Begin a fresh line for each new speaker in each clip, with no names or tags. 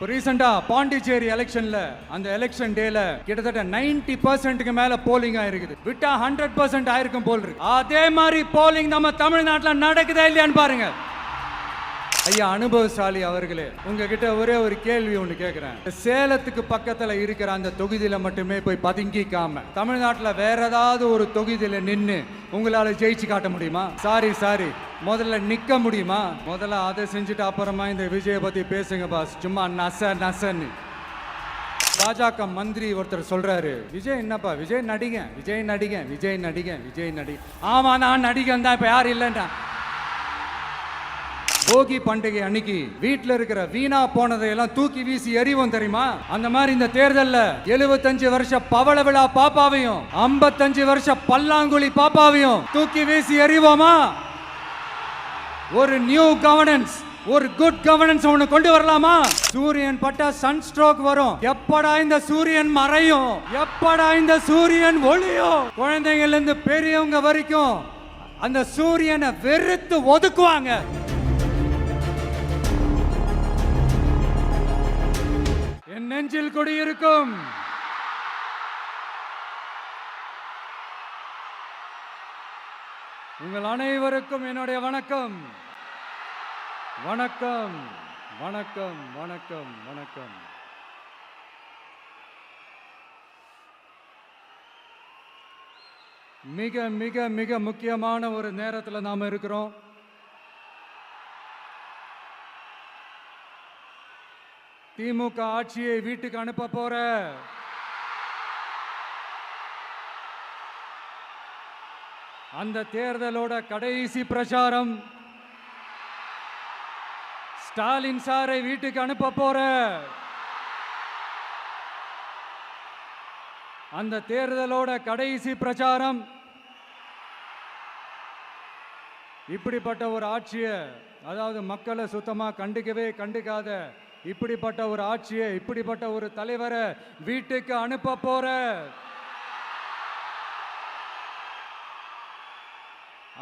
ரீசெண்டா பாண்டிச்சேரி எலெக்ஷன்ல அந்த எலெக்ஷன் டேல கிட்டத்தட்ட 90% மேல போலிங் ஆயிருக்குது. விட்டா 100% ஆயிருக்கும் போல் இருக்கு. அதே மாதிரி போலிங் நம்ம தமிழ்நாட்டில் நடக்குதா இல்லையான்னு பாருங்க. ஐயா அனுபவசாலி அவர்களே, உங்ககிட்ட ஒரே ஒரு கேள்வி ஒன்று கேட்கிறேன். சேலத்துக்கு பக்கத்துல இருக்கிற அந்த தொகுதியில மட்டுமே போய் பதுங்கிக்காம தமிழ்நாட்டில் வேற ஏதாவது ஒரு தொகுதியில நின்று உங்களால ஜெயிச்சு காட்ட முடியுமா? சாரி முதல்ல நிக்க முடியுமா? முதல்ல அதை செஞ்சுட்டு அப்புறமா இந்த விஜயை பத்தி பேசுங்க பாஸ். சும்மா நசன்னு. பாஜக மந்திரி ஒருத்தர் சொல்றாரு, விஜய் என்னப்பா விஜய் நடிகன். ஆமா நான் நடிகன் தான், இப்ப யாரும் இல்லைன்னா. போகி பண்டிகை அன்னைக்கு வீட்டில் இருக்கிற வீணா போனதையெல்லாம் தூக்கி வீசி எறிவோம் தெரியுமா? அந்த மாதிரி இந்த தேர்தல்ல 75 வருஷ பவள விழா பாப்பாவையும் 55 வருஷ பல்லாங்குழி பாப்பாவையும் தூக்கி வீசி எறிவோமா? ஒரு நியூ கவர்னன்ஸ், ஒரு குட் கவர்னன்ஸ் ஒன்று கொண்டு வரலாமா? சூரியன் பட்டா சன் ஸ்ட்ரோக் வரும். எப்படா இந்த சூரியன் மறையும்? எப்படா இந்த சூரியன் ஒளியும்? குழந்தைங்கள்ல இருந்து பெரியவங்க வரைக்கும் அந்த சூரியனை வெறுத்து ஒதுக்குவாங்க. என் நெஞ்சில் குடியிருக்கும் உங்கள் அனைவருக்கும் என்னுடைய வணக்கம். வணக்கம் வணக்கம் வணக்கம் வணக்கம். மிக மிக மிக முக்கியமான ஒரு நேரத்தில் நாம இருக்கிறோம். திமுக ஆட்சியை வீட்டுக்கு அனுப்ப போற அந்த தேர்தலோட கடைசி பிரச்சாரம். ஸ்டாலின் சாரை வீட்டுக்கு அனுப்ப போற அந்த தேர்தலோட கடைசி பிரச்சாரம். இப்படிப்பட்ட ஒரு ஆட்சியை, அதாவது மக்களை சுத்தமா கண்டுக்காத இப்படிப்பட்ட ஒரு ஆட்சியை, இப்படிப்பட்ட ஒரு தலைவரை வீட்டுக்கு அனுப்ப போற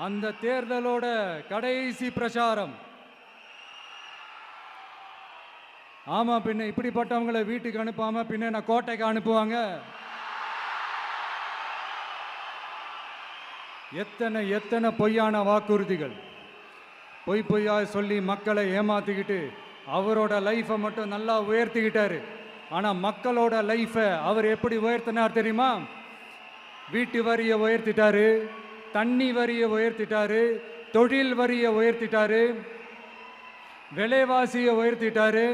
அந்த தேர்தலோட கடைசி பிரச்சாரம். ஆமா, பின்ன இப்படிப்பட்டவங்களை வீட்டுக்கு அனுப்பாம பின்ன நான் கோட்டைக்கு அனுப்புவாங்க? எத்தனை பொய்யான வாக்குறுதிகள், பொய்யா சொல்லி மக்களை ஏமாத்திக்கிட்டு அவரோட லைஃபை மட்டும் நல்லா உயர்த்திக்கிட்டாரு. ஆனால் மக்களோட லைஃபை அவர் எப்படி உயர்த்தினார் தெரியுமா? வீட்டு வரியை உயர்த்திட்டாரு, தண்ணி வரியை உயர்த்திட்டாரு, தொழில் வரியை உயர்த்திட்டாரு, விலைவாசியை உயர்த்திட்டாரு,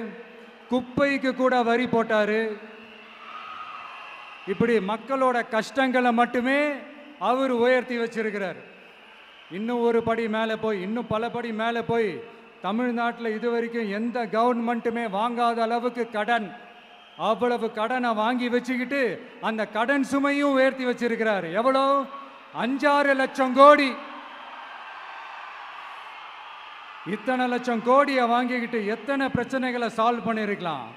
குப்பைக்கு கூட வரி போட்டாரு. இப்படி மக்களோட கஷ்டங்களை மட்டுமே அவர் உயர்த்தி வச்சிருக்கிறார். இன்னும் ஒரு படி மேலே போய், இன்னும் பல படி மேலே போய் தமிழ்நாட்டில் இதுவரைக்கும் எந்த கவர்மெண்ட்டுமே வாங்காத அளவுக்கு கடன், அவ்வளவு கடனை வாங்கி வச்சுக்கிட்டு அந்த கடன் சுமையும் உயர்த்தி வச்சிருக்கிறார். எவ்வளோ? 5-6 லட்சம் கோடி. இத்தனை லட்சம் கோடியை வாங்கிக்கிட்டு எத்தனை பிரச்சனைகளை சால்வ் பண்ணியிருக்கலாம்.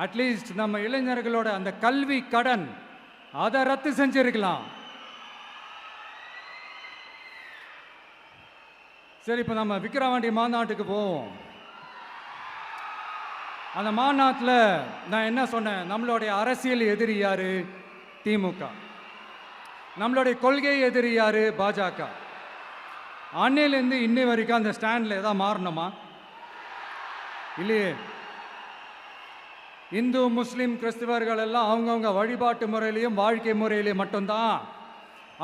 அட்லீஸ்ட் நம்ம இளைஞர்களோட அந்த கல்வி கடன் அதை ரத்து செஞ்சிருக்கலாம். சரி, இப்போ நம்ம விக்கிரவாண்டி மாநாட்டுக்கு போவோம். அந்த மாநாட்டில் நான் என்ன சொன்னேன்? நம்மளுடைய அரசியல் எதிரி யாரு? திமுக. நம்மளுடைய கொள்கை எதிரி யாரு? பாஜக. அன்னையிலேருந்து இன்னை வரைக்கும் அந்த ஸ்டாண்டில் ஏதாவது மாறணுமா? இல்லையே. இந்து முஸ்லீம் கிறிஸ்தவர்கள் எல்லாம் அவங்கவுங்க வழிபாட்டு முறையிலையும் வாழ்க்கை முறையிலையும் மட்டும்தான்.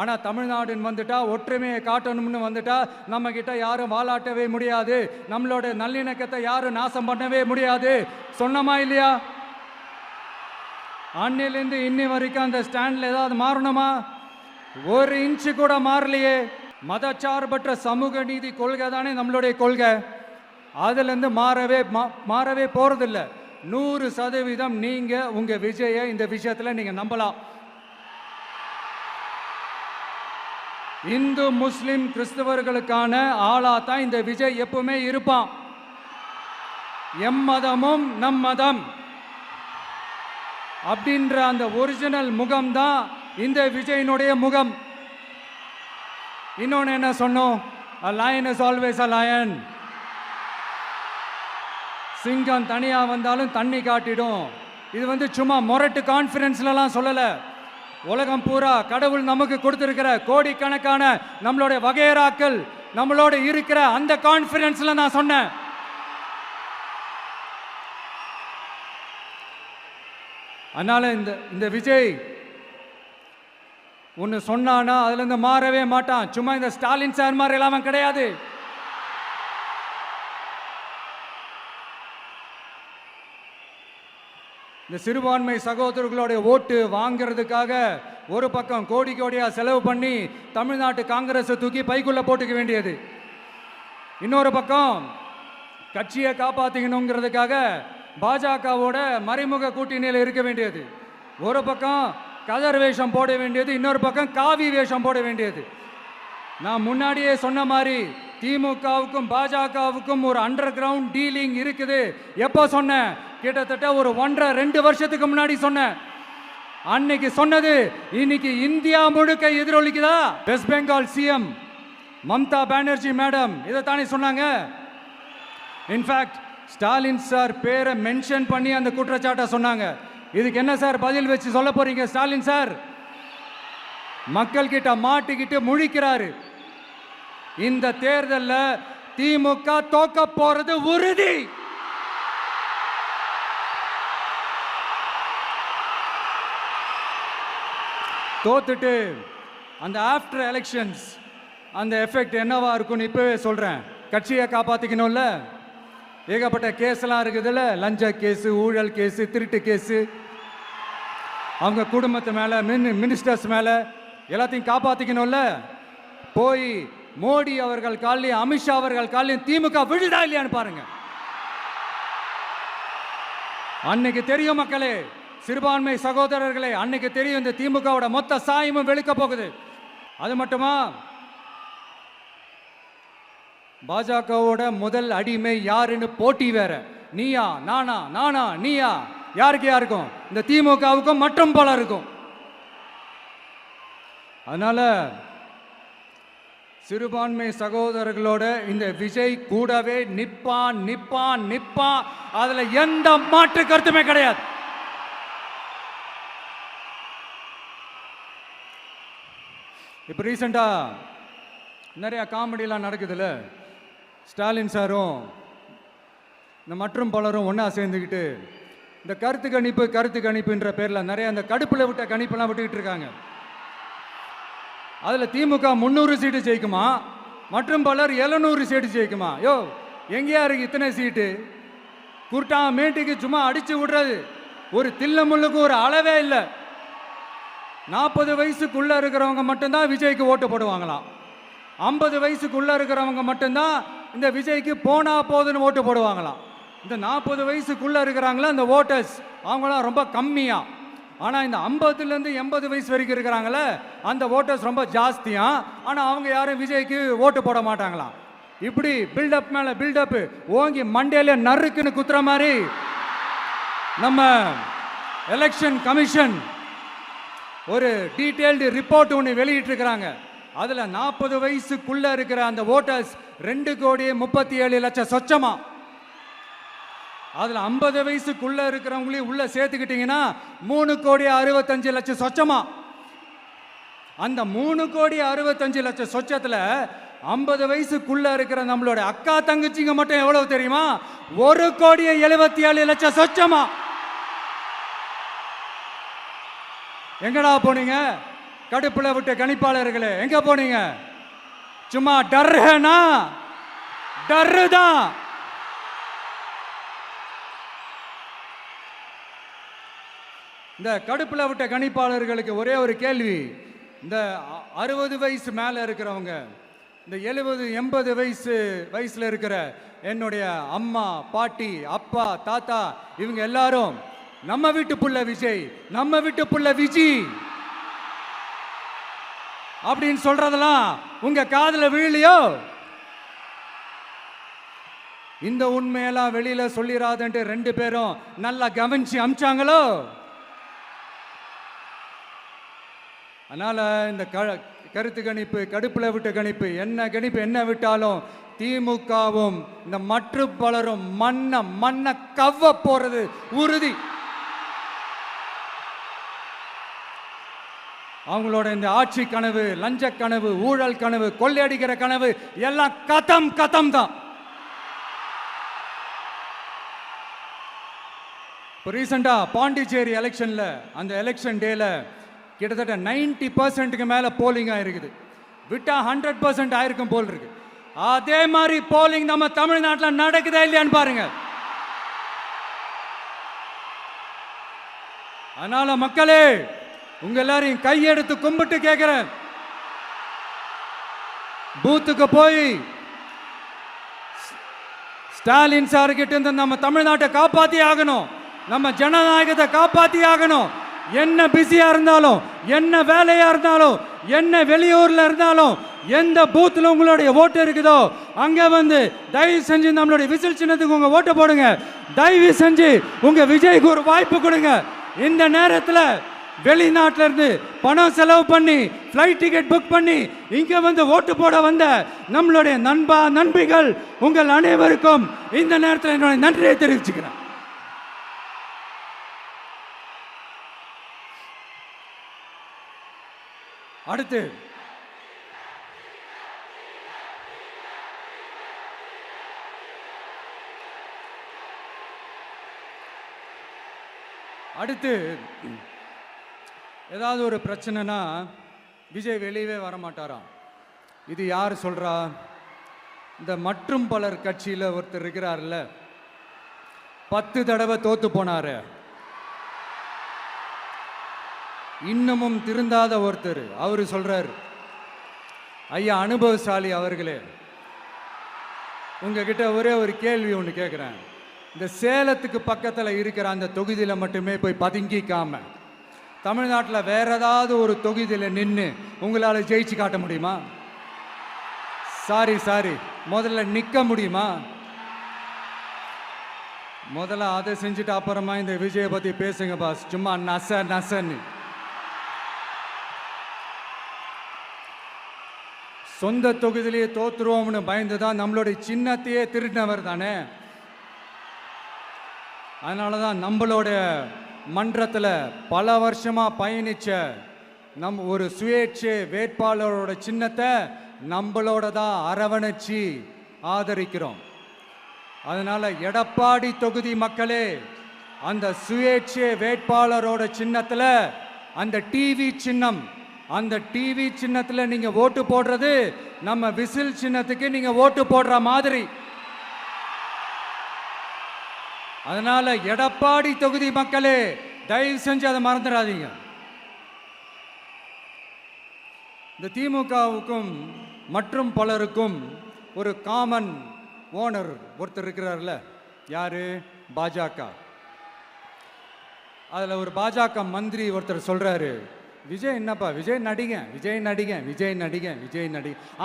ஆனால் தமிழ்நாடுன்னு வந்துட்டா, ஒற்றுமையை காட்டணும்னு வந்துட்டா, நம்ம கிட்ட யாரும் வாலாட்டவே முடியாது, நம்மளோட நல்லிணக்கத்தை யாரும் நாசம் பண்ணவே முடியாது. சொன்னமா இல்லையா? அன்னிலிருந்து இன்னி வரைக்கும் அந்த ஸ்டாண்ட்ல ஏதாவது மாறணுமா? ஒரு இன்ச்சு கூட மாறலையே. மதச்சார்பற்ற சமூக நீதி கொள்கை தானே நம்மளுடைய கொள்கை. அதுலேருந்து மாறவே போறதில்லை. 100% நீங்க உங்க விஜயை இந்த விஷயத்துல நீங்க நம்பலாம். இந்து முஸ்லிம் கிறிஸ்தவர்களுக்கான ஆளா தான் இந்த விஜய் எப்பவுமே இருப்பான். எம் மதமும் நம் மதம் அப்படின்ற அந்த ஒரிஜினல் முகம் தான் இந்த விஜயினுடைய முகம். இன்னொன்னு என்ன சொன்னோம்? A lion is always a lion. சிங்கம் தனியா வந்தாலும் தண்ணி காட்டிடும். இது வந்து சும்மா மொரட்டு கான்ஃபரன்ஸ்லாம் சொல்லல. உலகம் பூரா கடவுள் நமக்கு கொடுத்திருக்கிற கோடிக்கணக்கான நம்மளுடைய வகையறாக்கள் நம்மளோட இருக்கிற அந்த கான்ஃபரன்ஸ்ல நான் சொன்னேன். அதனால இந்த விஜய் ஒன்னு சொன்னானா அதுல இருந்து மாறவே மாட்டான். சும்மா இந்த ஸ்டாலின் சார் மாதிரி எல்லாம் கிடையாது. இந்த சிறுபான்மை சகோதரர்களுடைய ஓட்டு வாங்கிறதுக்காக ஒரு பக்கம் கோடி கோடியா செலவு பண்ணி தமிழ்நாட்டு காங்கிரஸை தூக்கி பைக்குள்ள போட்டுக்க வேண்டியது, இன்னொரு பக்கம் கட்சியை காப்பாத்திக்கணுங்கிறதுக்காக பாஜகவோட மறைமுக கூட்டணியில் இருக்க வேண்டியது, ஒரு பக்கம் கதர் வேஷம் போட வேண்டியது, இன்னொரு பக்கம் காவி வேஷம் போட வேண்டியது. நான் முன்னாடியே சொன்ன மாதிரி திமுகவுக்கும் பாஜகவுக்கும் ஒரு அண்டர் கிரவுண்ட் டீலிங் இருக்குது. எப்போ சொன்னேன்? கிட்டத்தட்ட ஒரு 1.5-2 வருஷத்துக்கு முன்னாடி சொன்னேன். அன்னைக்கு சொன்னது இன்னைக்கு இந்தியா முழுக்க எதிரொலிக்குதா? வெஸ்ட் பெங்கால் சிஎம் மம்தா பானர்ஜி மேடம் இதைத்தானே சொன்னாங்க. இன்ஃபேக்ட் ஸ்டாலின் சார் பேரை மென்ஷன் பண்ணி அந்த குற்றச்சாட்டை சொன்னாங்க. இதுக்கு என்ன சார் பதில் வச்சு சொல்ல போறீங்க? ஸ்டாலின் சார் மக்கள் கிட்ட மாட்டிக்கிட்டு முழிக்கிறாரு. இந்த தேர்தலில் திமுக தோக்க போறது உறுதி. தோத்துட்டு அந்த ஆஃப்டர் எலெக்ஷன்ஸ் அந்த எஃபெக்ட் என்னவா இருக்கும்னு இப்பவே சொல்றேன். கட்சியை காப்பாத்திக்கணும்ல, ஏகப்பட்ட கேஸ்லாம் இருக்குதுல்ல, லஞ்ச கேஸு, ஊழல் கேஸு, திருட்டு கேஸு, அவங்க குடும்பத்து மேலே, மினிஸ்டர்ஸ் மேலே எல்லாத்தையும் காப்பாற்றிக்கணும்ல. போய் மோடி அவர்கள் காலையும் அமித்ஷா அவர்கள் காலையும் திமுக விழுதா இல்லையான்னு பாருங்க. அன்னைக்கு தெரியும் மக்களே, சிறுபான்மை சகோதரர்களே, அன்னைக்கு தெரியும் இந்த திமுகவோட மொத்த சாயமும் வெளுக்க போகுது. அது மட்டுமா, பாஜகவோட முதல் அடிமை யாருன்னு போட்டி வேற. நீயா நானா, நானா நீயா, யாருக்கு யாருக்கும், இந்த திமுகவுக்கும் மற்றும் பலருக்கும். அதனால சிறுபான்மை சகோதரர்களோட இந்த விஜய் கூடவே நிப்பான் நிப்பான் நிப்பான். அதுல எந்த மாற்று கருத்துமே கிடையாது. இப்ப ரீசெண்டா நிறைய காமெடியெல்லாம் நடக்குதுல்ல. ஸ்டாலின் சாரும் இந்த மற்றும் பலரும் ஒன்னா சேர்ந்துக்கிட்டு இந்த கருத்து கணிப்புன்ற பேர்ல நிறைய அந்த கடுப்புல விட்ட கணிப்பெல்லாம் விட்டுக்கிட்டு இருக்காங்க. அதுல திமுக 300 சீட்டு ஜெயிக்குமா, மற்றும் பலர் 700 சீட்டு ஜெயிக்குமா? யோ எங்கேயா இருக்கு இத்தனை சீட்டு? குர்ட்டா மேட்டுக்கு சும்மா அடிச்சு விடுறது, ஒரு தில்லமுள்ளுக்கு ஒரு அளவே இல்லை. 40 வயசுக்குள்ள இருக்கிறவங்க மட்டும்தான் விஜய்க்கு ஓட்டு போடுவாங்களாம். 50 வயசுக்குள்ள இருக்கிறவங்க மட்டும்தான் இந்த விஜய்க்கு போனா போதுன்னு ஓட்டு போடுவாங்களாம். இந்த 40 வயசுக்குள்ள இருக்கிறாங்களா அந்த ஓட்டர்ஸ், அவங்களாம் ரொம்ப கம்மியா. ஆனா இந்த 50லேருந்து 80 வயசு வரைக்கும் இருக்கிறாங்களே அந்த ஓட்டர்ஸ் ரொம்ப ஜாஸ்தியா. ஆனா அவங்க யாரும் விஜய்க்கு ஓட்டு போட மாட்டாங்களாம். இப்படி பில்டப் மேல பில்டப் ஓங்கி மண்டையில நறுக்குன்னு குத்துற மாதிரி நம்ம எலெக்ஷன் கமிஷன் ஒரு டீடைல்டு ரிப்போர்ட் ஒன்று வெளியிட்டு இருக்கிறாங்க. அதுல 40 வயசுக்குள்ள இருக்கிற அந்த ஓட்டர்ஸ் 2,37,00,000 சொச்சமா. அதுல 50 வயசுக்குள்ள இருக்கிறவங்களையும் உள்ள சேர்த்துக்கிட்டீங்கன்னா 3,65,00,000 சொச்சமா. அந்த 3,65,00,000 சொச்சத்துல 50 வயசுக்குள்ள இருக்கிற நம்மளோட அக்கா தங்கச்சிங்க மட்டும் எவ்வளவு தெரியுமா? 1,77,00,000 சொச்சமா. எங்கடா போனீங்க கடுப்புல விட்ட கணிப்பாளர்களே? எங்க போனீங்க? சும்மா டர்னா டர்தான். இந்த கடுப்புல விட்ட கணிப்பாளர்களுக்கு ஒரே ஒரு கேள்வி. இந்த 60 வயசு மேல இருக்கிறவங்க, இந்த 70-80 வயசுல இருக்கிற என்னுடைய அம்மா, பாட்டி, அப்பா, தாத்தா, இவங்க எல்லாரும் நம்ம வீட்டு புள்ள விஜய், நம்ம வீட்டு புள்ள விஜி அப்படின்னு சொல்றதெல்லாம் உங்க காதுல விழலையோ? இந்த உண்மையெல்லாம் வெளியில சொல்லிராதுன்ட்டு 2 பேரும் நல்லா கவனிச்சு அமிச்சாங்களோ? அதனால இந்த கருத்து கணிப்பு, கடுப்புல விட்ட கணிப்பு, என்ன விட்டாலும் திமுகவும் இந்த மற்றும் பலரும் மண்ண கவ்வ போறது உறுதி. அவங்களோட இந்த ஆட்சி கனவு, லஞ்ச கனவு, ஊழல் கனவு, கொள்ளையடிக்கிற கனவு எல்லாம் கதம் தான். இப்போ ரீசெண்டா பாண்டிச்சேரி எலெக்ஷன்ல அந்த எலெக்ஷன் டேல கிட்டத்தட்ட 90% மேல போலிங் ஆயிருக்குது. விட்டா 100% ஆயிருக்கும் போல் இருக்கு. அதே மாதிரி போலிங் நம்ம தமிழ்நாட்டில் நடக்குதா இல்லையான்னு பாருங்க. அதனால மக்களே, உங்க எல்லாரையும் கையெடுத்து கும்பிட்டு கேட்கிறேன், பூத்துக்கு போய் ஸ்டாலின் சார் கிட்ட இருந்து நம்ம தமிழ்நாட்டை காப்பாத்தி ஆகணும், நம்ம ஜனநாயகத்தை காப்பாத்தி ஆகணும். என்ன பிஸியா இருந்தாலும், என்ன வேலையா இருந்தாலும், என்ன வெளியூர்ல இருந்தாலும், எந்த பூத்துல உங்களுடைய ஓட்டு இருக்குதோ அங்க வந்து தயவு செஞ்சு நம்மளுடைய விசில் சின்னத்துக்கு உங்க ஓட்டு போடுங்க. தயவு செஞ்சு உங்க விஜய்க்கு ஒரு வாய்ப்பு கொடுங்க. இந்த நேரத்தில் வெளிநாட்டில இருந்து பணம் செலவு பண்ணி ஃப்ளைட் டிக்கெட் புக் பண்ணி இங்க வந்து ஓட்டு போட வந்த நம்மளுடைய நண்பிகள் உங்கள் அனைவருக்கும் இந்த நேரத்தில் என்னுடைய நன்றியை தெரிவிச்சுக்கிறேன். அடுத்து ஏதாவது ஒரு பிரச்சனைனா விஜய் வெளியவே வரமாட்டாராம். இது யார் சொல்றா? இந்த மற்றும் பலர் கட்சியில் ஒருத்தர் இருக்கிறார்ல, 10 தடவை தோத்து போனாரு, இன்னமும் திருந்தாத ஒருத்தர். அவரு சொல்றாரு, ஐயா அனுபவசாலி அவர்களே, உங்ககிட்ட ஒரே ஒரு கேள்வி ஒன்று கேட்குறேன். இந்த சேலத்துக்கு பக்கத்தில் இருக்கிற அந்த தொகுதியில் மட்டுமே போய் பதுங்கிக்காம தமிழ்நாட்டில் வேற ஏதாவது ஒரு தொகுதியில் நின்று உங்களால் ஜெயிச்சு காட்ட முடியுமா? சாரி, முதல்ல நிற்க முடியுமா? முதல்ல அதை செஞ்சுட்டு அப்புறமா இந்த விஜயை பற்றி பேசுங்க பாஸ். சும்மா நசன்னு சொந்த தொகுதியிலேயே தோத்துருவோம்னு பயந்து தான் நம்மளுடைய சின்னத்தையே திருடினவர் தானே. அதனால தான் நம்மளோட மன்றத்தில் பல வருஷமாக பயணிச்ச ஒரு சுயேட்சை வேட்பாளரோட சின்னத்தை நம்மளோட தான் அரவணைச்சி ஆதரிக்கிறோம். அதனால எடப்பாடி தொகுதி மக்களே, அந்த சுயேட்சை வேட்பாளரோட சின்னத்தில் அந்த டிவி சின்னம், அந்த டிவி சின்னத்தில் நீங்க ஓட்டு போடுறது நம்ம விசில் சின்னத்துக்கு நீங்க ஓட்டு போடுற மாதிரி. அதனால எடப்பாடி தொகுதி மக்களே, தயவு செஞ்சு அதை மறந்துடாதீங்க. இந்த திமுகவுக்கும் மற்றும் பலருக்கும் ஒரு காமன் ஓனர் ஒருத்தர் இருக்கிறார்ல, யாரு? பாஜக. அதில் ஒரு பாஜக மந்திரி ஒருத்தர் சொல்றாரு, விஜய் என்னப்பா, விஜய் நடிகன்.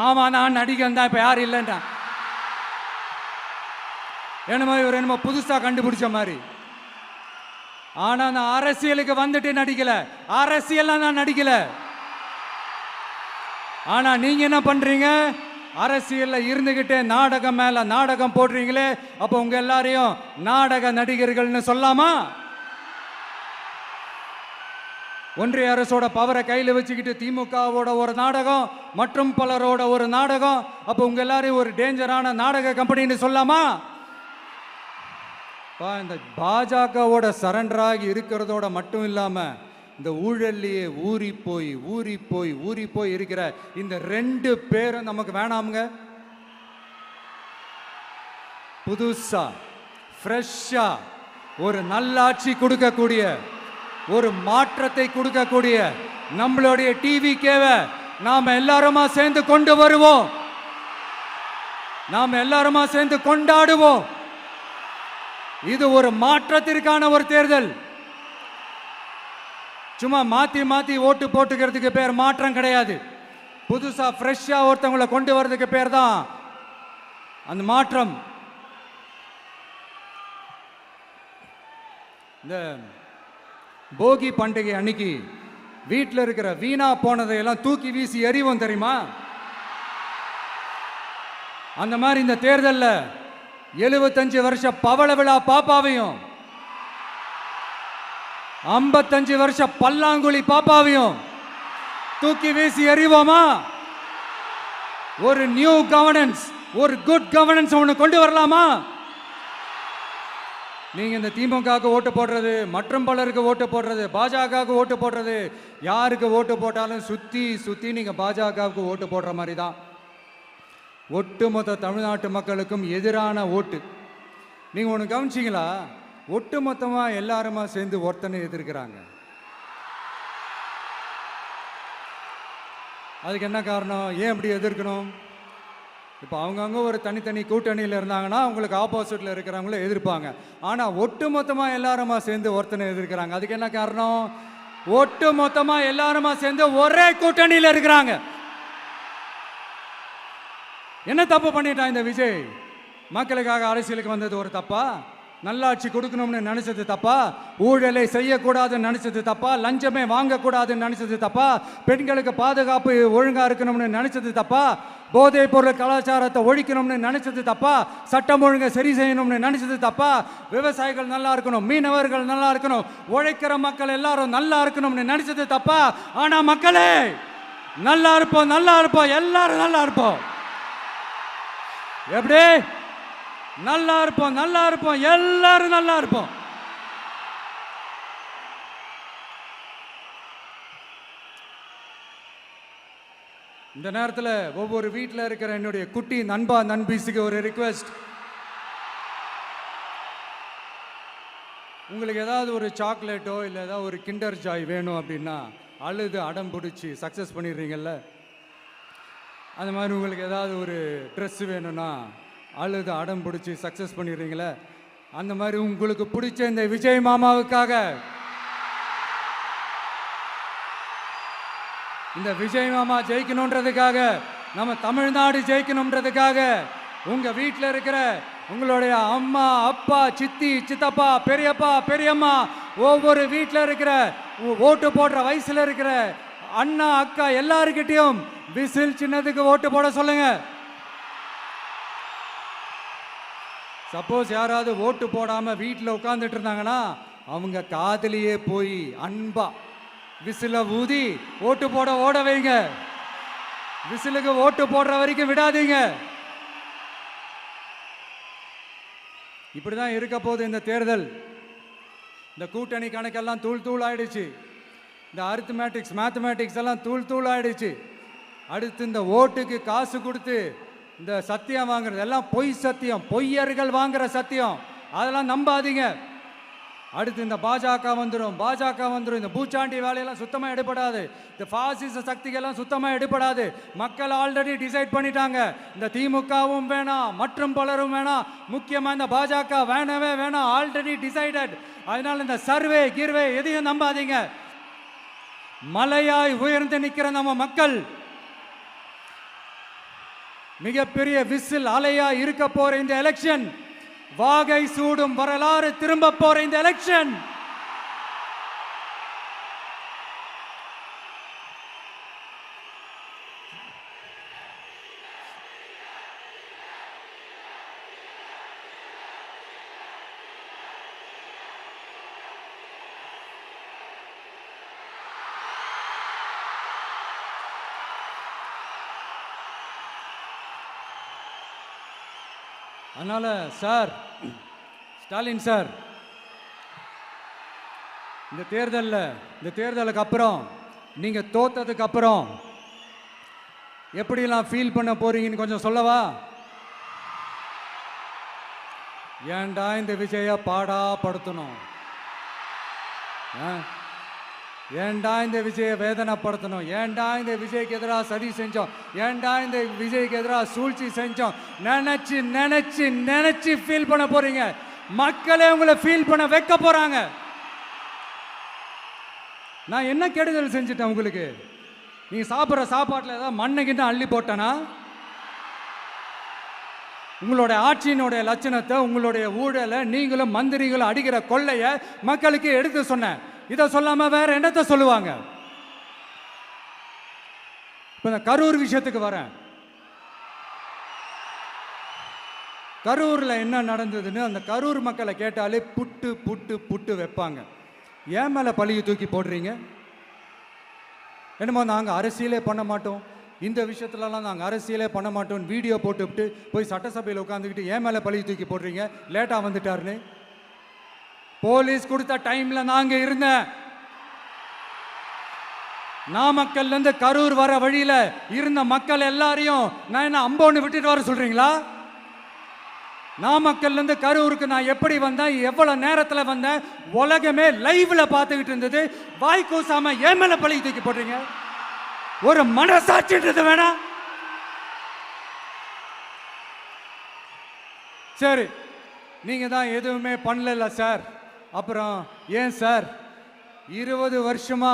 ஆமா, நான் நடிகன் தான், இப்போ யாரும் இல்லைன்னா என்னமோ புதுசா கண்டுபிடிச்ச மாதிரி. ஆனா நான் அரசியலுக்கு வந்துட்டு நடிக்கல, அரசியல் நான் நடிக்கல. ஆனா நீங்க என்ன பண்றீங்க? அரசியல்ல இருந்துகிட்டே நாடகம் மேல நாடகம் போடுறீங்களே, அப்ப உங்க எல்லாரையும் நாடக நடிகர்கள்னு சொல்லாமா? ஒன்றிய அரசோட பவரை கையில் வச்சுக்கிட்டு திமுகவோட ஒரு நாடகம், மற்றும் பலரோட ஒரு நாடகம், அப்ப உங்க எல்லாரையும் ஒரு டேஞ்சரான நாடக கம்பெனின்னு சொல்லாமா? இந்த பாஜகவோட சரண்டராகி இருக்கிறதோட மட்டும் இல்லாம இந்த ஊழல்லையே ஊறி போய் இருக்கிற இந்த 2 பேரும் நமக்கு வேணாமுங்க. புதுசா ஃப்ரெஷ்ஷா ஒரு நல்லாட்சி கொடுக்கக்கூடிய, ஒரு மாற்றத்தை கொடுக்கக்கூடிய நம்மளுடைய டிவிக்கேவை நாம எல்லாருமா சேர்ந்து கொண்டு வருவோம், நாம எல்லாருமா சேர்ந்து கொண்டாடுவோம். இது ஒரு மாற்றத்திற்கான ஒரு தேர்தல். சும்மா மாத்தி ஓட்டு போட்டுக்கிறதுக்கு பேர் மாற்றம் கிடையாது. புதுசா ஃப்ரெஷ்ஷா ஒருத்தவங்களை கொண்டு வர்றதுக்கு பேர் தான் அந்த மாற்றம். இந்த போகி பண்டிகை அன்னைக்கு வீட்டில் இருக்கிற வீணா போனதையெல்லாம் தூக்கி வீசி எறிவோம் தெரியுமா? அந்த மாதிரி இந்த தேர்தலில் 75 வருஷ பவள விழா பாப்பாவையும் 55 வருஷ பல்லாங்குழி பாப்பாவையும் தூக்கி வீசி எறிவோமா? ஒரு நியூ கவர்னன்ஸ், ஒரு குட் கவர்னன்ஸ் ஒன்று கொண்டு வரலாமா? நீங்க இந்த திமுகவுக்கு ஓட்டு போடுறது, மற்றும் பலருக்கு ஓட்டு போடுறது, பாஜகவுக்கு ஓட்டு போடுறது, யாருக்கு ஓட்டு போட்டாலும் சுத்தி சுத்தி நீங்க பாஜகவுக்கு ஓட்டு போடுற மாதிரி தான். ஒட்டுமொத்த தமிழ்நாட்டு மக்களுக்கும் எதிரான ஓட்டு. நீங்க ஒன்று கவனிச்சிங்களா? ஒட்டுமொத்தமா எல்லாருமா சேர்ந்து ஒருத்தனை எதிர்க்கிறாங்க. அதுக்கு என்ன காரணம்? ஏன் அப்படி எதிர்க்கணும்? இப்போ அவங்கவுங்க ஒரு தனித்தனி கூட்டணியில் இருந்தாங்கன்னா அவங்களுக்கு ஆப்போசிட்டில் இருக்கிறவங்கள எதிர்ப்பாங்க. ஆனால் ஒட்டு மொத்தமாக எல்லாருமா சேர்ந்து ஒருத்தனை எதிர்க்கிறாங்க. அதுக்கு என்ன காரணம்? ஒட்டு மொத்தமாக எல்லாருமா சேர்ந்து ஒரே கூட்டணியில் இருக்கிறாங்க. என்ன தப்பு பண்ணிட்டான் இந்த விஜய்? மக்களுக்காக அரசியலுக்கு வந்தது ஒரு தப்பா? நல்லாட்சி கொடுக்கணும்னு நினைச்சது தப்பா? ஊழலை செய்யக்கூடாதுன்னு நினைச்சது தப்பா? லஞ்சமே வாங்கக்கூடாதுன்னு நினைச்சது தப்பா? பெண்களுக்கு பாதுகாப்பு ஒழுங்கா இருக்கணும்னு நினைச்சது தப்பா? போதைப் பொருள் கலாச்சாரத்தை ஒழிக்கணும்னு நினைச்சது தப்பா? சட்டம் ஒழுங்கை சரி செய்யணும்னு நினைச்சது தப்பா? விவசாயிகள் நல்லா இருக்கணும், மீனவர்கள் நல்லா இருக்கணும், உழைக்கிற மக்கள் எல்லாரும் நல்லா இருக்கணும்னு நினைச்சது தப்பா? ஆனா மக்களே நல்லா இருப்போம், நல்லா இருப்போம், எல்லாரும் நல்லா இருப்போம். எப்படி நல்லா இருப்போம்? நல்லா இருப்போம், எல்லாரும் நல்லா இருப்போம். இந்த நேரத்தில் ஒவ்வொரு வீட்டில் இருக்கிற என்னுடைய குட்டி நண்பா நண்பீஸுக்கு ஒரு ரிக்வெஸ்ட். உங்களுக்கு ஏதாவது ஒரு சாக்லேட்டோ இல்லை ஏதாவது ஒரு கிண்டர் ஜாய் வேணும் அப்படின்னா அழுது அடம் பிடிச்சி சக்ஸஸ் பண்ணிடுறீங்கல்ல, அந்த மாதிரி உங்களுக்கு ஏதாவது ஒரு ட்ரெஸ் வேணும்னா அழுது அடம் பிடிச்சி சக்ஸஸ் பண்ணிடுறீங்களே, அந்த மாதிரி உங்களுக்கு பிடிச்ச இந்த விஜய் மாமாவுக்காக, இந்த விஜய் மாமா ஜெயிக்கணுன்றதுக்காக, நம்ம தமிழ்நாடு ஜெயிக்கணுன்றதுக்காக உங்க வீட்டில் இருக்கிற உங்களுடைய அம்மா, அப்பா, சித்தி, சித்தப்பா, பெரியப்பா, பெரியம்மா, ஒவ்வொரு வீட்டில் இருக்கிற ஓட்டு போடுற வயசுல இருக்கிற அண்ணா, அக்கா எல்லாருக்கிட்டையும் விசில் சின்னதுக்கு ஓட்டு போட சொல்லுங்க. சப்போஸ் யாராவது ஓட்டு போடாம வீட்டில் உட்கார்ந்துட்டு இருந்தாங்கன்னா அவங்க காதலியே போய் அன்பா விசில ஊதி ஓட்டு போட ஓட வைங்க. விசிலுக்கு ஓட்டு போடுற வரைக்கும் விடாதீங்க. இப்படிதான் இருக்க போது இந்த தேர்தல். இந்த கூட்டணி கணக்கெல்லாம் தூள் தூள் ஆயிடுச்சு. இந்த அரித்மேட்டிக்ஸ், மேத்தமேட்டிக்ஸ் எல்லாம் தூள் தூள் ஆயிடுச்சு. அடுத்து இந்த ஓட்டுக்கு காசு கொடுத்து இந்த சத்தியம் வாங்குறது எல்லாம் பொய் சத்தியம், பொய்யர்கள் வாங்குற சத்தியம், அதெல்லாம் நம்பாதீங்க. அடுத்து இந்த பாஜக வந்துடும், இந்த பூச்சாண்டி வேலையெல்லாம் சுத்தமாக எடுபடாது. இந்த பாசிச சக்திகள்லாம் சுத்தமாக எடுபடாது. மக்கள் ஆல்ரெடி டிசைட் பண்ணிட்டாங்க. இந்த திமுகவும் வேணாம், மற்றும் பலரும் வேணாம், முக்கியமாக இந்த பாஜக வேணவே வேணாம், ஆல்ரெடி டிசைடட். அதனால இந்த சர்வே கிர்வே எதையும் நம்பாதீங்க. மலையாய் உயர்ந்து நிற்கிற நம்ம மக்கள் மிகப்பெரிய விசில் அலையா இருக்க போற இந்த எலெக்ஷன், வாகை சூடும் வரலாறு திரும்ப போற இந்த எலெக்ஷன், அதனால சார், ஸ்டாலின் சார், இந்த தேர்தலுக்கு அப்புறம் நீங்க தோத்ததுக்கு அப்புறம் எப்படிலாம் ஃபீல் பண்ண போறீங்கன்னு கொஞ்சம் சொல்லவா? ஏன்டா இந்த விஜய பாடா படுத்தணும், ஏன்டா இந்த விஜயை வேதனைப்படுத்தணும், ஏன்டா இந்த விஜய்க்கு எதிராக சதி செஞ்சோம், ஏன்டா இந்த விஜய்க்கு எதிராக சூழ்ச்சி செஞ்சோம் நினைச்சு நினைச்சு நினைச்சு ஃபீல் பண்ண போறீங்க. மக்களே உங்களை ஃபீல் பண்ண வைக்க போறாங்க. நான் என்ன கெடுதல் செஞ்சுட்டேன் உங்களுக்கு? நீங்க சாப்பிட்ற சாப்பாட்டில் ஏதாவது மண்ணை கிட்ட அள்ளி போட்டனா? உங்களுடைய ஆட்சியினுடைய லட்சணத்தை, உங்களுடைய ஊழலை, நீங்களும் மந்திரிகளும் அடிக்கிற கொள்ளைய மக்களுக்கு எடுத்து சொன்னேன். இதை சொல்லாம வேற என்னத்தை சொல்லுவாங்க? இப்போ இந்த கரூர் விஷயத்துக்கு வரேன். கரூரில் என்ன நடந்ததுன்னு அந்த கரூர் மக்களை கேட்டாலே புட்டு புட்டு புட்டு வைப்பாங்க. ஏன் மேலே பழியை தூக்கி போடுறீங்க? என்னமோ நாங்கள் அரசியலே பண்ண மாட்டோம், இந்த விஷயத்துலலாம் நாங்கள் அரசியலே பண்ண மாட்டோம்னு வீடியோ போட்டுவிட்டு போய் சட்டசபையில் உட்காந்துக்கிட்டு ஏன் மேலே பழியை தூக்கி போடுறீங்க? லேட்டாக வந்துட்டாருன்னு. போலீஸ் கொடுத்த டைமில் நாங்கள் இருந்தேன். நாமக்கல்லேருந்து கரூர் வர வழியில் இருந்த மக்கள் எல்லாரையும் நான் என்ன அம்போன்னு விட்டுட்டு வர சொல்கிறீங்களா? நாமக்கல்லேருந்து கரூருக்கு நான் எப்படி வந்தேன், எவ்வளவு நேரத்தில் வந்தேன், உலகமே லைவ்ல பார்த்துக்கிட்டு இருந்தது. வாய் கூசாம ஏன் மேல பழி தூக்கி போடுறீங்க? ஒரு மனசாட்சின்றது வேணாம்? சரி, நீங்க தான் எதுவுமே பண்ணல சார். அப்புறம் ஏன் சார் 20 வருஷமா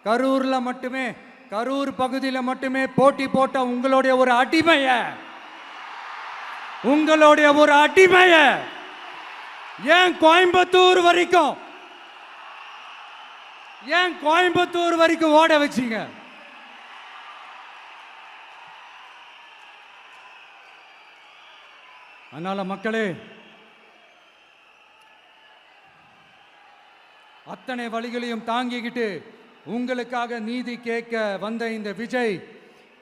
கரூர்ல மட்டுமே, கரூர் பகுதியில் மட்டுமே போட்டி போட்ட உங்களுடைய ஒரு அடிமைய, உங்களுடைய ஒரு அடிமைய ஏன் கோயம்புத்தூர் வரைக்கும், ஏன் கோயம்புத்தூர் வரைக்கும் ஓட வச்சீங்க? அதனால மக்களே, அத்தனை வழிகளையும் தாங்கிக்கிட்டு உங்களுக்காக நீதி கேட்க வந்த இந்த விஜய்,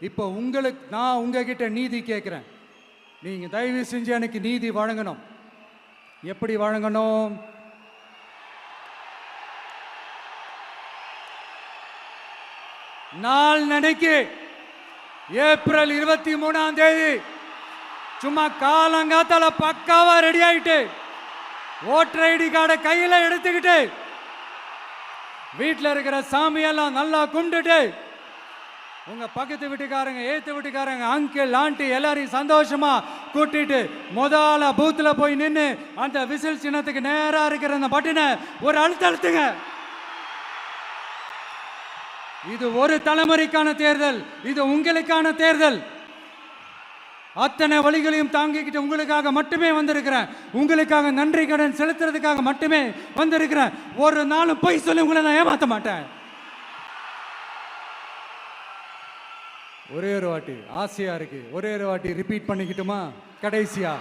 இப்போ உங்களுக்கு நான் உங்ககிட்ட நீதி கேட்கிறேன். நீங்க தயவு செஞ்சு எனக்கு நீதி வழங்கணும். எப்படி வழங்கணும்? நாள் நினைக்கு ஏப்ரல் 23ஆம் தேதி சும்மா காலங்காத்தால பக்காவா ரெடி ஆயிட்டு ஓட்டர் ஐடி கார்டை கையில எடுத்துக்கிட்டு வீட்டில் இருக்கிற சாமியெல்லாம் நல்லா கும்பிட்டுட்டு உங்க பக்கத்து வீட்டுக்காரங்க, ஏத்து வீட்டுக்காரங்க, அங்கிள் ஆண்டி எல்லாரையும் சந்தோஷமா கூட்டிட்டு முதல்ல பூத்துல போய் நின்று அந்த விசில் சின்னத்துக்கு நேரா இருக்கிற அந்த பட்டனை ஒரு அழுத்துங்க. இது ஒரு தலைமுறைக்கான தேர்தல், இது உங்களுக்கான தேர்தல். அத்தனை வழிகளையும் தாங்கிக்கிட்டு உங்களுக்காக மட்டுமே வந்திருக்கிறேன். உங்களுக்காக நன்றி கடன் செலுத்துறதுக்காக மட்டுமே வந்திருக்கிறேன். ஒரு நாளும் பொய் சொல்லி உங்களை நான் ஏமாற்ற மாட்டேன். ஒரே ஒரு வாட்டி ஆசையா இருக்கு, ஒரே ஒரு வாட்டி ரிப்பீட் பண்ணிக்கிட்டுமா? கடைசியா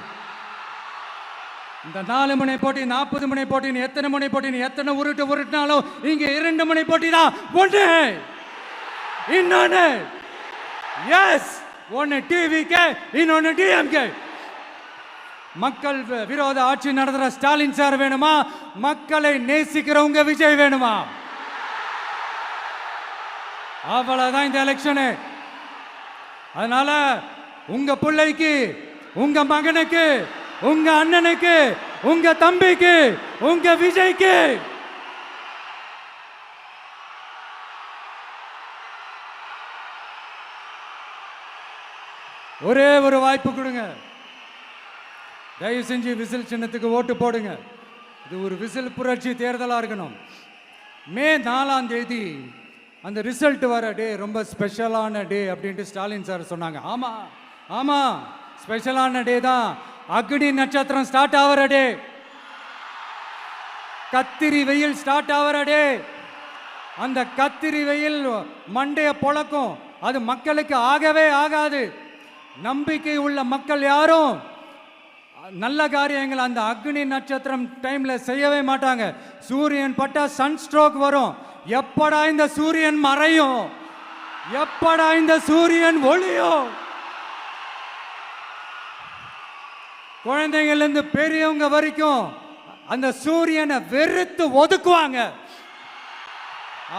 இந்த 4 முனை போட்டி, 40 முனை போட்டின்னு எத்தனை முனை போட்டின்னு எத்தனை உருட்டினாலும் இங்க 2 முனை போட்டி தான். ஒன்று இன்னொன்னு எஸ், ஒன்னு டிவிகே, இன்னொன்னு டிஎம்கே. மக்கள் விரோத ஆட்சி நடத்துற ஸ்டாலின் சார் வேணுமா? மக்களை நேசிக்கிறவங்க விஜய் வேணுமா? அவ்வளவுதான் இந்த எலெக்ஷனு. அதனால உங்க பிள்ளைக்கு, உங்க மகனுக்கு, உங்க அண்ணனுக்கு, உங்க தம்பிக்கு, உங்க விஜய்க்கு ஒரே ஒரு வாய்ப்பு கொடுங்க. தயவு செஞ்சு விசில் சின்னத்துக்கு ஓட்டு போடுங்க. இது ஒரு விசில் புரட்சி தேர்தலா இருக்கணும். மே 4ஆம் தேதி அந்த ரிசல்ட் வர டே ரொம்ப ஸ்பெஷலான டே அப்படின்ட்டு ஸ்டாலின் சார் சொன்னாங்க. ஆமா ஆமா, ஸ்பெஷலான டே தான். அக்னி நட்சத்திரம் ஸ்டார்ட் ஆகிற டே, கத்திரி வெயில் ஸ்டார்ட் ஆகிற டே. அந்த கத்திரி வெயில் மண்டைய பொழக்கும், அது மக்களுக்கு ஆகவே ஆகாது. நம்பிக்கை உள்ள மக்கள் யாரும் நல்ல காரியங்கள் அந்த அக்னி நட்சத்திரம் டைம்ல செய்யவே மாட்டாங்க. சூரியன் பட்டா சன் ஸ்ட்ரோக் வரும். எப்படா இந்த சூரியன் மறையும், எப்படா இந்த சூரியன் ஒளியும்? குழந்தைகள் இருந்து பெரியவங்க வரைக்கும் அந்த சூரியனை வெறுத்து ஒதுக்குவாங்க.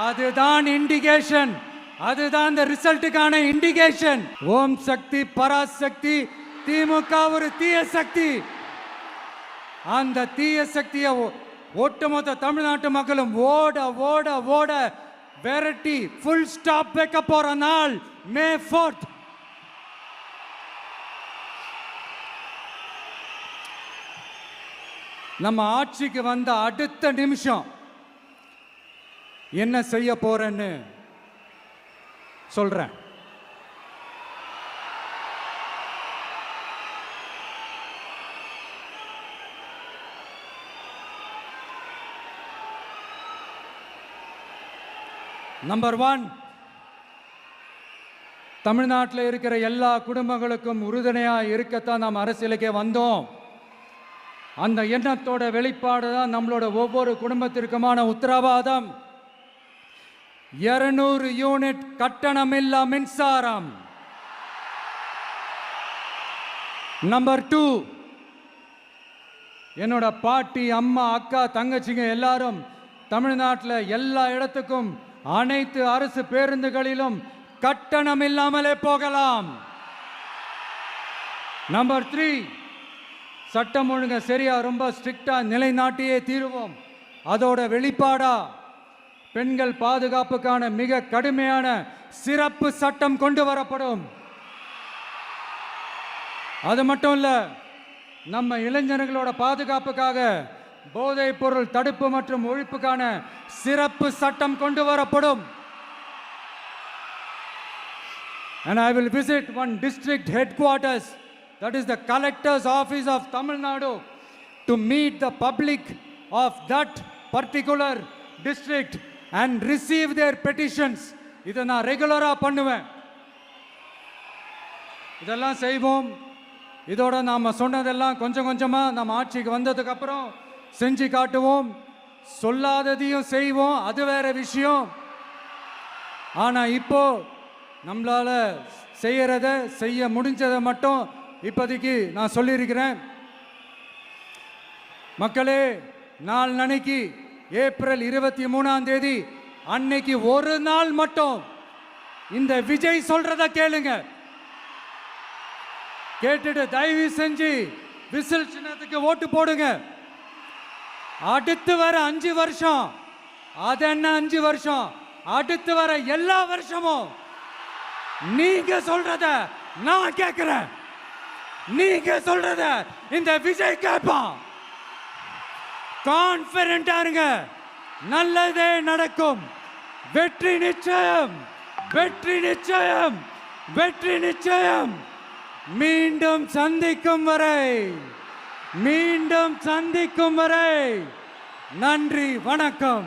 அதுதான் இண்டிகேஷன், அதுதான் இந்த ரிசல்ட்டுக்கான இண்டிகேஷன். ஓம் சக்தி பராசக்தி, திமுக ஒரு தீய சக்தி. அந்த தீய சக்தியை ஒட்டுமொத்த தமிழ்நாட்டு மக்களும் ஓட ஓட ஓட விரட்டி ஃபுல் ஸ்டாப் வைக்க போற நாள் மே 4th. நம்ம ஆட்சிக்கு வந்த அடுத்த நிமிஷம் என்ன செய்ய போறேன்னு சொல்றேன். நம்பர் 1, தமிழ்நாட்டில் இருக்கிற எல்லா குடும்பங்களுக்கும் உறுதுணையாக இருக்கத்தான் நாம் அரசியலுக்கே வந்தோம். அந்த எண்ணத்தோட வெளிப்பாடு தான் நம்மளோட ஒவ்வொரு குடும்பத்திற்குமான உத்தரவாதம். 200 யூனிட் கட்டணமில்லா மின்சாரம். நம்பர் 2, என்னோட பாட்டி, அம்மா, அக்கா, தங்கச்சிங்க எல்லாரும் தமிழ்நாட்டில் எல்லா இடத்துக்கும் அனைத்து அரசு பேருந்துகளிலும் கட்டணம் இல்லாமலே போகலாம். நம்பர் 3, சட்டம் ஒழுங்க சரியா ரொம்ப ஸ்ட்ரிக்டா நிலைநாட்டியே தீருவோம். அதோட வெளிப்பாடா பெண்கள் பாதுகாப்புக்கான மிக கடுமையான சிறப்பு சட்டம் கொண்டு வரப்படும். அது மட்டும் இல்ல, நம்ம இளைஞர்களோட பாதுகாப்புக்காக போதைப் பொருள் தடுப்பு மற்றும் ஒழிப்புக்கான சிறப்பு சட்டம் கொண்டு வரப்படும். And I will visit one district headquarters, that is the collector's office of Tamil Nadu, to meet the public of that particular district and receive their petitions. இதை நான் ரெகுலரா பண்ணுவேன். இதெல்லாம் செய்வோம். இதோட நாம சொன்னதெல்லாம் கொஞ்சம் கொஞ்சமா நம்ம ஆட்சிக்கு வந்ததுக்கு அப்புறம் செஞ்சு காட்டுவோம். சொல்லாததையும் செய்வோம், அது வேற விஷயம். ஆனா இப்போ நம்மளால செய்ய முடிஞ்சதை மட்டும் இப்போதைக்கு நான் சொல்லியிருக்கிறேன். மக்களே, நாளைக்கு ஏப்ரல் 23ஆம் தேதி அன்னைக்கு ஒரு நாள் மட்டும் இந்த விஜய் சொல்றத கேளுங்க. கேட்டுட்டு தயவு செஞ்சு விசில் சின்னத்துக்கு ஓட்டு போடுங்க. அடுத்து வர 5 வருஷம், அது என்ன 5 வருஷம், அடுத்து வர எல்லா வருஷமும் நீங்க சொல்றத நான் கேட்கிறேன். நீங்க சொல்றத இந்த விஜய் கேட்பான். கான்பிடென்டா இருங்க, நல்லதே நடக்கும். வெற்றி நிச்சயம், வெற்றி நிச்சயம், வெற்றி நிச்சயம். மீண்டும் சந்திக்கும் வரை நன்றி, வணக்கம்.